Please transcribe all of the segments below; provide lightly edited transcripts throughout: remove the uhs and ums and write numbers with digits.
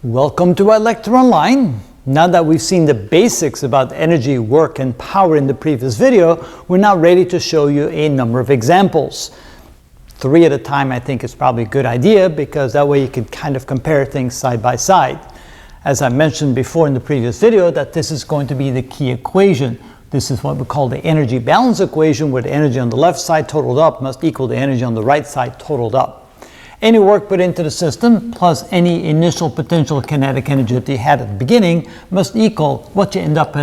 Welcome to our lecture online. Now that we've seen the basics about energy, work, and power in the previous video, we're now ready to show you a number of examples. 3 at a time I think is probably a good idea because that way you can kind of compare things side by side. As I mentioned before in the previous video, that this is going to be the key equation. This is what we call the energy balance equation, where the energy on the left side totaled up must equal the energy on the right side totaled up. Any work put into the system plus any initial potential kinetic energy that you had at the beginning must equal what you end up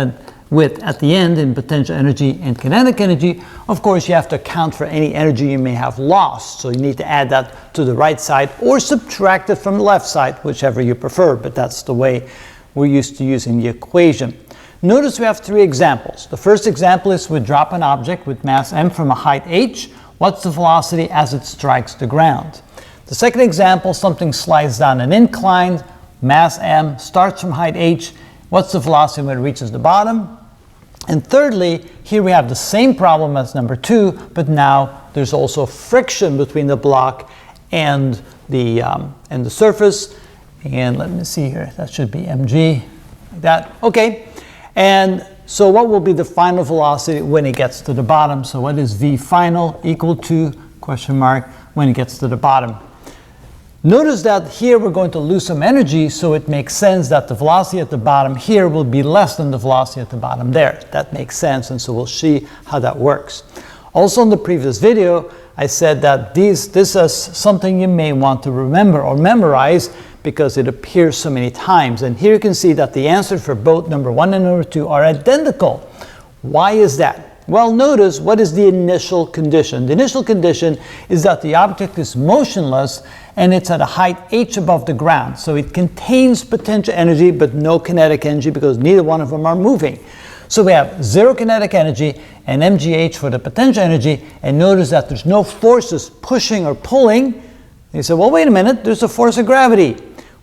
with at the end in potential energy and kinetic energy. Of course, you have to account for any energy you may have lost, so you need to add that to the right side or subtract it from the left side, whichever you prefer, but that's the way we're used to using the equation. Notice we have 3 examples. The first example is we drop an object with mass m from a height h. What's the velocity as it strikes the ground? The second example, something slides down an incline, mass m, starts from height h. What's the velocity when it reaches the bottom? And thirdly, here we have the same problem as number 2, but now there's also friction between the block and the surface. And let me see here, that should be mg, like that. Okay, and so what will be the final velocity when it gets to the bottom? So what is v final equal to, question mark, when it gets to the bottom? Notice that here we're going to lose some energy, so it makes sense that the velocity at the bottom here will be less than the velocity at the bottom there. That makes sense, and so we'll see how that works. Also in the previous video, I said that this is something you may want to remember or memorize because it appears so many times. And here you can see that the answer for both number 1 and number 2 are identical. Why is that? Well, notice what is the initial condition. The initial condition is that the object is motionless and it's at a height h above the ground. So it contains potential energy but no kinetic energy because neither one of them are moving. So we have 0 kinetic energy and mgh for the potential energy, and notice that there's no forces pushing or pulling. And you say, well, wait a minute, there's a force of gravity.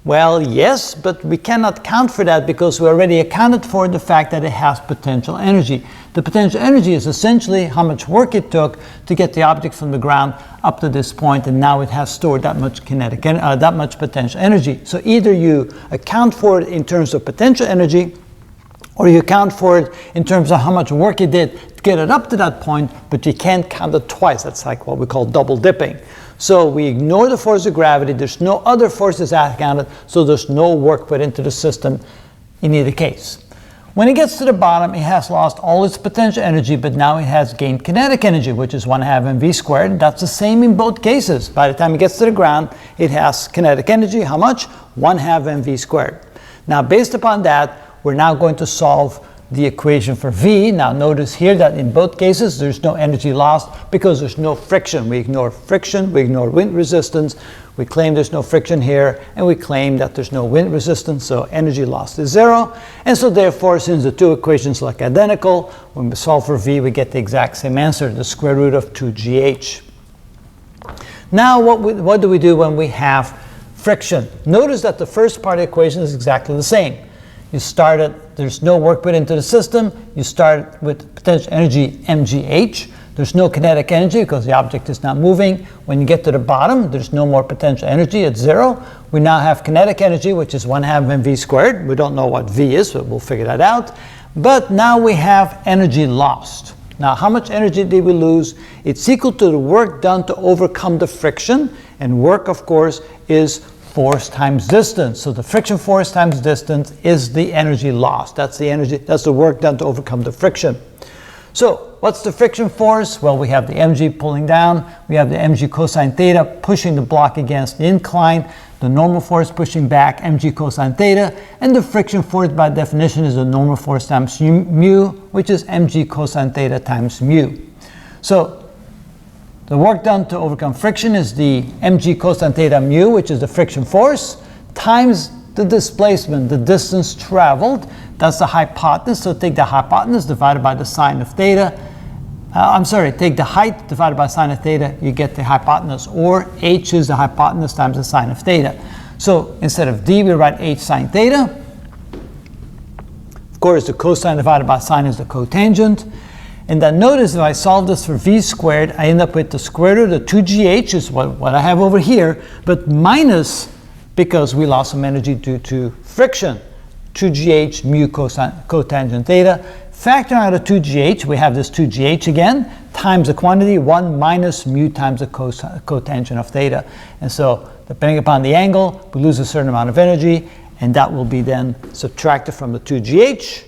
Well, yes, but we cannot count for that because we already accounted for the fact that it has potential energy. The potential energy is essentially how much work it took to get the object from the ground up to this point, and now it has stored that much that much potential energy. So either you account for it in terms of potential energy, or you account for it in terms of how much work it did to get it up to that point, but you can't count it twice. That's like what we call double dipping. So we ignore the force of gravity, there's no other forces accounted, so there's no work put into the system in either case. When it gets to the bottom, it has lost all its potential energy, but now it has gained kinetic energy, which is 1/2 mv squared. That's the same in both cases. By the time it gets to the ground, it has kinetic energy, how much? 1/2 mv squared. Now, based upon that, we're now going to solve the equation for V. Now notice here that in both cases there's no energy lost because there's no friction. We ignore friction, we ignore wind resistance, we claim there's no friction here, and we claim that there's no wind resistance, so energy lost is 0. And so therefore, since the 2 equations look identical, when we solve for V we get the exact same answer, the square root of 2gh. Now what do we do when we have friction? Notice that the first part of the equation is exactly the same. You start at, there's no work put into the system, you start with potential energy mgh, there's no kinetic energy because the object is not moving. When you get to the bottom, there's no more potential energy, it's 0. We now have kinetic energy, which is 1/2 mv squared. We don't know what V is, but we'll figure that out. But now we have energy lost. Now, how much energy did we lose? It's equal to the work done to overcome the friction, and work, of course, is force times distance. So the friction force times distance is the energy lost. That's the work done to overcome the friction. So what's the friction force? Well, we have the mg pulling down, we have the mg cosine theta pushing the block against the incline, the normal force pushing back, mg cosine theta, and the friction force by definition is the normal force times mu, which is mg cosine theta times mu. So the work done to overcome friction is the mg cosine theta mu, which is the friction force, times the displacement, the distance traveled. That's the hypotenuse. So take the hypotenuse divided by the sine of theta. Take the height divided by sine of theta, you get the hypotenuse, or h is the hypotenuse times the sine of theta. So instead of d, we write h sine theta. Of course, the cosine divided by sine is the cotangent. And then notice if I solve this for v squared, I end up with the square root of 2gh, is what I have over here, but minus because we lost some energy due to friction. 2gh mu cotangent theta. Factoring out a 2gh, we have this 2gh again, times the quantity, 1 minus mu times the cotangent of theta. And so, depending upon the angle, we lose a certain amount of energy, and that will be then subtracted from the 2gh.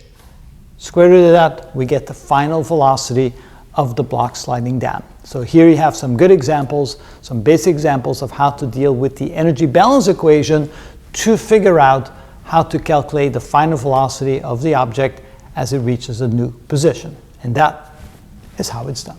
Square root of that, we get the final velocity of the block sliding down. So here you have some good examples, some basic examples of how to deal with the energy balance equation to figure out how to calculate the final velocity of the object as it reaches a new position. And that is how it's done.